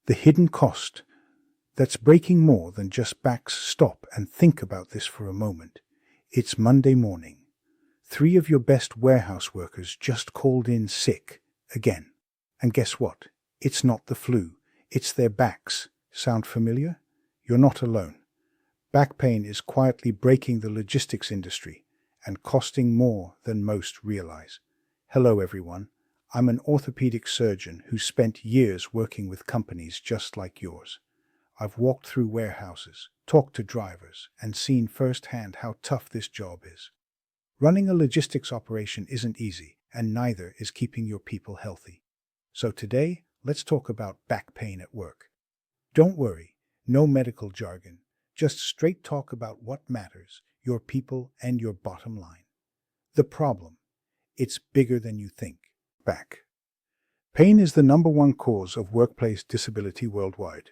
The hidden cost that's breaking more than just backs. Stop and think about this for a moment. It's Monday morning. 3 of your best warehouse workers just called in sick again. And guess what? It's not the flu. It's their backs. Sound familiar? You're not alone. Back pain is quietly breaking the logistics industry and costing more than most realize. Hello, everyone. I'm an orthopedic surgeon who spent years working with companies just like yours. I've walked through warehouses, talked to drivers, and seen firsthand how tough this job is. Running a logistics operation isn't easy, and neither is keeping your people healthy. So today, let's talk about back pain at work. Don't worry, no medical jargon, just straight talk about what matters, your people and your bottom line. The problem: it's bigger than you think. Back pain is the #1 cause of workplace disability worldwide.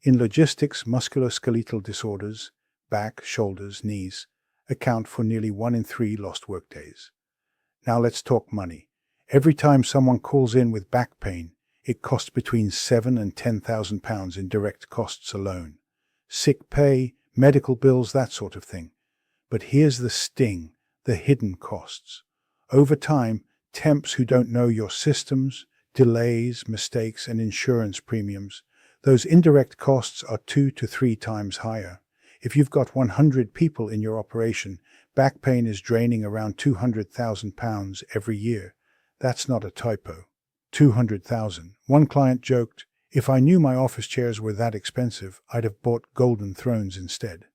In logistics, musculoskeletal disorders, back, shoulders, knees, account for nearly 1 in 3 lost workdays. Now let's talk money. Every time someone calls in with back pain, it costs between £7,000 and £10,000 in direct costs alone. Sick pay, medical bills, that sort of thing. But here's the sting, the hidden costs. Over time, temps who don't know your systems, delays, mistakes, and insurance premiums, those indirect costs are 2 to 3 times higher. If you've got 100 people in your operation, back pain is draining around £200,000 every year. That's not a typo. 200,000. One client joked, "If I knew my office chairs were that expensive, I'd have bought golden thrones instead."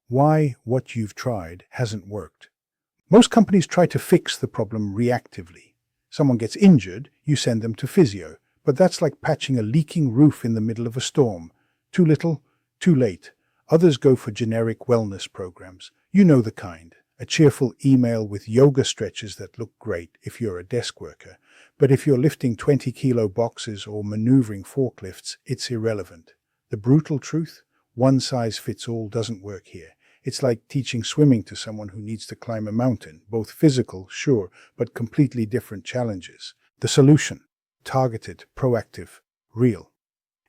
Why? What you've tried hasn't worked. Most companies try to fix the problem reactively. Someone gets injured, you send them to physio, but that's like patching a leaking roof in the middle of a storm. Too little, too late. Others go for generic wellness programs. You know the kind. A cheerful email with yoga stretches that look great if you're a desk worker. But if you're lifting 20-kilo boxes or maneuvering forklifts, it's irrelevant. The brutal truth? One size fits all doesn't work here. It's like teaching swimming to someone who needs to climb a mountain. Both physical, sure, but completely different challenges. The solution: targeted, proactive, real.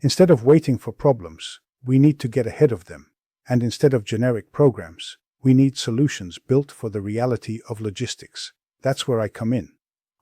Instead of waiting for problems, we need to get ahead of them. And instead of generic programs, we need solutions built for the reality of logistics. That's where I come in.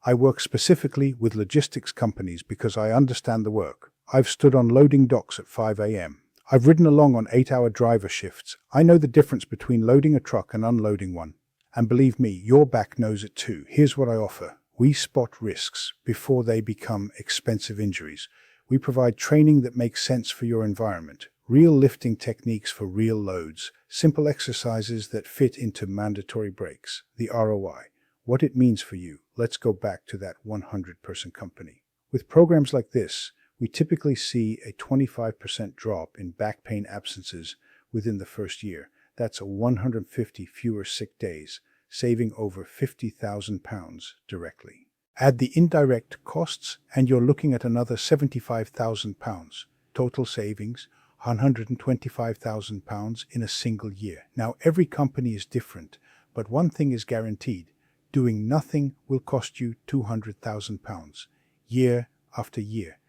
I work specifically with logistics companies because I understand the work. I've stood on loading docks at 5 a.m. I've ridden along on 8-hour driver shifts. I know the difference between loading a truck and unloading one. And believe me, your back knows it too. Here's what I offer. We spot risks before they become expensive injuries. We provide training that makes sense for your environment. Real lifting techniques for real loads. Simple exercises that fit into mandatory breaks. The ROI. What it means for you. Let's go back to that 100-person company. With programs like this, we typically see a 25% drop in back pain absences within the first year. That's 150 fewer sick days, saving over £50,000 directly. Add the indirect costs, and you're looking at another £75,000. Total savings, £125,000 in a single year. Now, every company is different, but one thing is guaranteed. Doing nothing will cost you £200,000, year after year.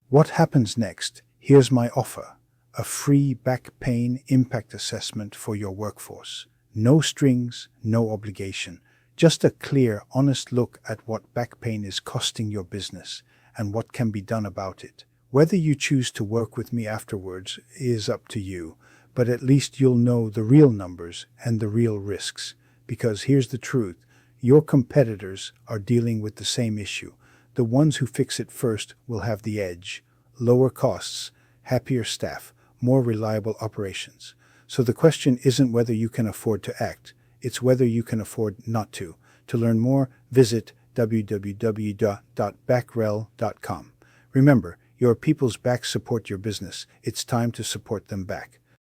What happens next? Here's my offer. A free back pain impact assessment for your workforce. No strings, no obligation. Just a clear, honest look at what back pain is costing your business and what can be done about it. Whether you choose to work with me afterwards is up to you, but at least you'll know the real numbers and the real risks. Because here's the truth. Your competitors are dealing with the same issue. The ones who fix it first will have the edge. Lower costs, happier staff, more reliable operations. So the question isn't whether you can afford to act, it's whether you can afford not to. To learn more, visit www.backrel.com. Remember, your people's backs support your business. It's time to support them back.